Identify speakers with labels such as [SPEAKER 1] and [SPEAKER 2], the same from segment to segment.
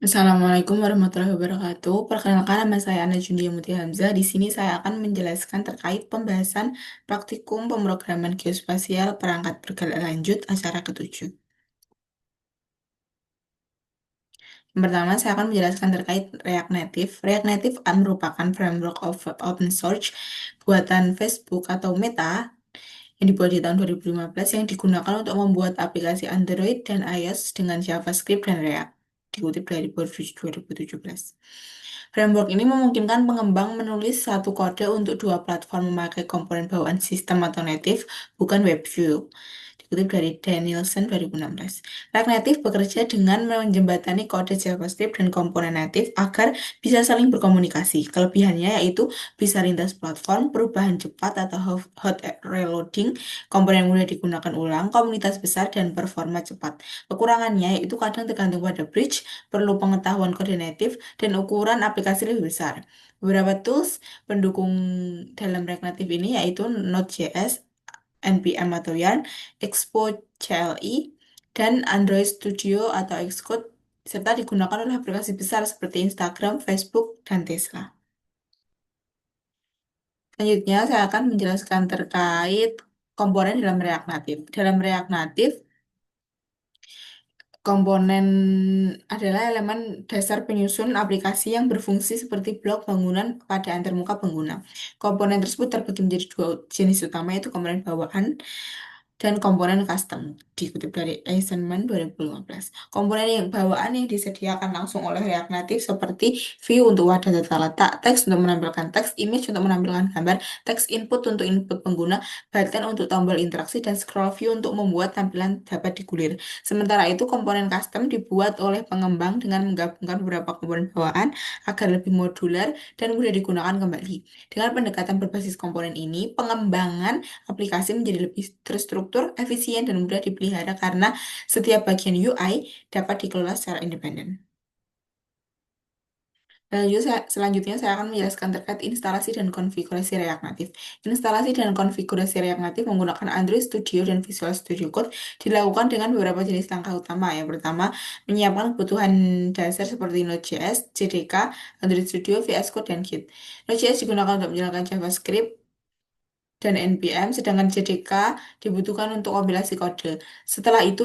[SPEAKER 1] Assalamualaikum warahmatullahi wabarakatuh. Perkenalkan nama saya Ana Jundia Mutia Hamzah. Di sini saya akan menjelaskan terkait pembahasan praktikum pemrograman geospasial perangkat berkelanjut acara ketujuh. Yang pertama, saya akan menjelaskan terkait React Native. React Native merupakan framework of open source buatan Facebook atau Meta yang dibuat di tahun 2015 yang digunakan untuk membuat aplikasi Android dan iOS dengan JavaScript dan React. Dikutip dari Bordage 2017. Framework ini memungkinkan pengembang menulis satu kode untuk dua platform memakai komponen bawaan sistem atau native, bukan WebView. Dikutip dari Danielson 2016. React Native bekerja dengan menjembatani kode JavaScript dan komponen native agar bisa saling berkomunikasi. Kelebihannya yaitu bisa lintas platform, perubahan cepat atau hot reloading, komponen mudah digunakan ulang, komunitas besar, dan performa cepat. Kekurangannya yaitu kadang tergantung pada bridge, perlu pengetahuan kode native, dan ukuran aplikasi lebih besar. Beberapa tools pendukung dalam React Native ini yaitu Node.js, NPM atau Yarn, Expo CLI, dan Android Studio atau Xcode, serta digunakan oleh aplikasi besar seperti Instagram, Facebook, dan Tesla. Selanjutnya, saya akan menjelaskan terkait komponen dalam React Native. Dalam React Native, komponen adalah elemen dasar penyusun aplikasi yang berfungsi seperti blok bangunan pada antarmuka pengguna. Komponen tersebut terbagi menjadi dua jenis utama, yaitu komponen bawaan dan komponen custom, dikutip dari Eisenman 2015. Komponen yang bawaan yang disediakan langsung oleh React Native seperti view untuk wadah data letak, teks untuk menampilkan teks, image untuk menampilkan gambar, teks input untuk input pengguna, button untuk tombol interaksi, dan scroll view untuk membuat tampilan dapat digulir. Sementara itu, komponen custom dibuat oleh pengembang dengan menggabungkan beberapa komponen bawaan agar lebih modular dan mudah digunakan kembali. Dengan pendekatan berbasis komponen ini, pengembangan aplikasi menjadi lebih terstruktur, efisien, dan mudah dipelihara karena setiap bagian UI dapat dikelola secara independen. Selanjutnya saya akan menjelaskan terkait instalasi dan konfigurasi React Native. Instalasi dan konfigurasi React Native menggunakan Android Studio dan Visual Studio Code dilakukan dengan beberapa jenis langkah utama. Yang pertama, menyiapkan kebutuhan dasar seperti Node.js, JDK, Android Studio, VS Code, dan Git. Node.js digunakan untuk menjalankan JavaScript dan NPM, sedangkan JDK dibutuhkan untuk kompilasi kode. Setelah itu,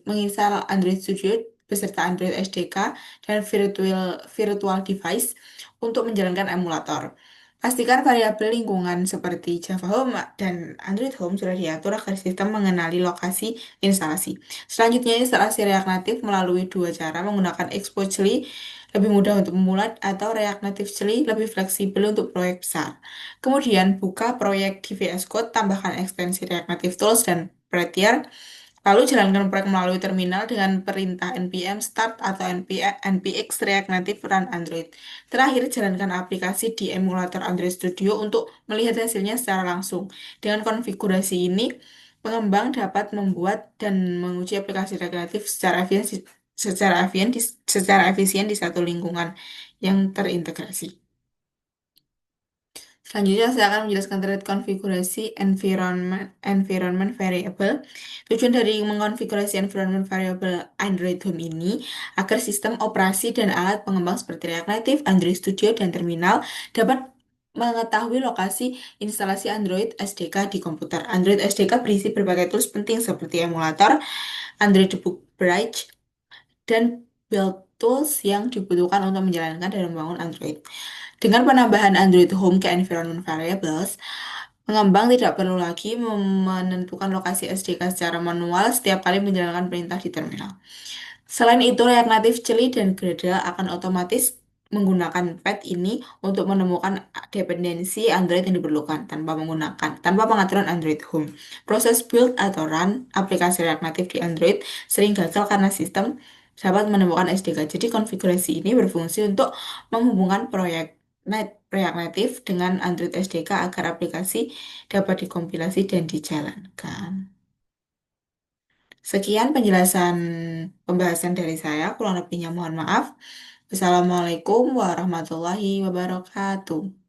[SPEAKER 1] menginstal Android Studio beserta Android SDK dan virtual device untuk menjalankan emulator. Pastikan variabel lingkungan seperti Java Home dan Android Home sudah diatur agar sistem mengenali lokasi instalasi. Selanjutnya, instalasi React Native melalui dua cara menggunakan Expo CLI lebih mudah untuk pemula atau React Native CLI lebih fleksibel untuk proyek besar. Kemudian buka proyek di VS Code, tambahkan ekstensi React Native Tools dan Prettier, lalu jalankan proyek melalui terminal dengan perintah npm start atau npx React Native Run Android. Terakhir, jalankan aplikasi di emulator Android Studio untuk melihat hasilnya secara langsung. Dengan konfigurasi ini, pengembang dapat membuat dan menguji aplikasi React Native secara efisien di satu lingkungan yang terintegrasi. Selanjutnya, saya akan menjelaskan terkait konfigurasi environment variable. Tujuan dari mengkonfigurasi environment variable Android Home ini agar sistem operasi dan alat pengembang seperti React Native, Android Studio, dan terminal dapat mengetahui lokasi instalasi Android SDK di komputer. Android SDK berisi berbagai tools penting seperti emulator, Android Debug Bridge, dan build tools yang dibutuhkan untuk menjalankan dan membangun Android. Dengan penambahan Android Home ke environment variables, pengembang tidak perlu lagi menentukan lokasi SDK secara manual setiap kali menjalankan perintah di terminal. Selain itu, React Native CLI dan Gradle akan otomatis menggunakan path ini untuk menemukan dependensi Android yang diperlukan tanpa pengaturan Android Home. Proses build atau run aplikasi React Native di Android sering gagal karena sistem dapat menemukan SDK. Jadi konfigurasi ini berfungsi untuk menghubungkan React Native dengan Android SDK agar aplikasi dapat dikompilasi dan dijalankan. Sekian penjelasan pembahasan dari saya, kurang lebihnya mohon maaf. Wassalamualaikum warahmatullahi wabarakatuh.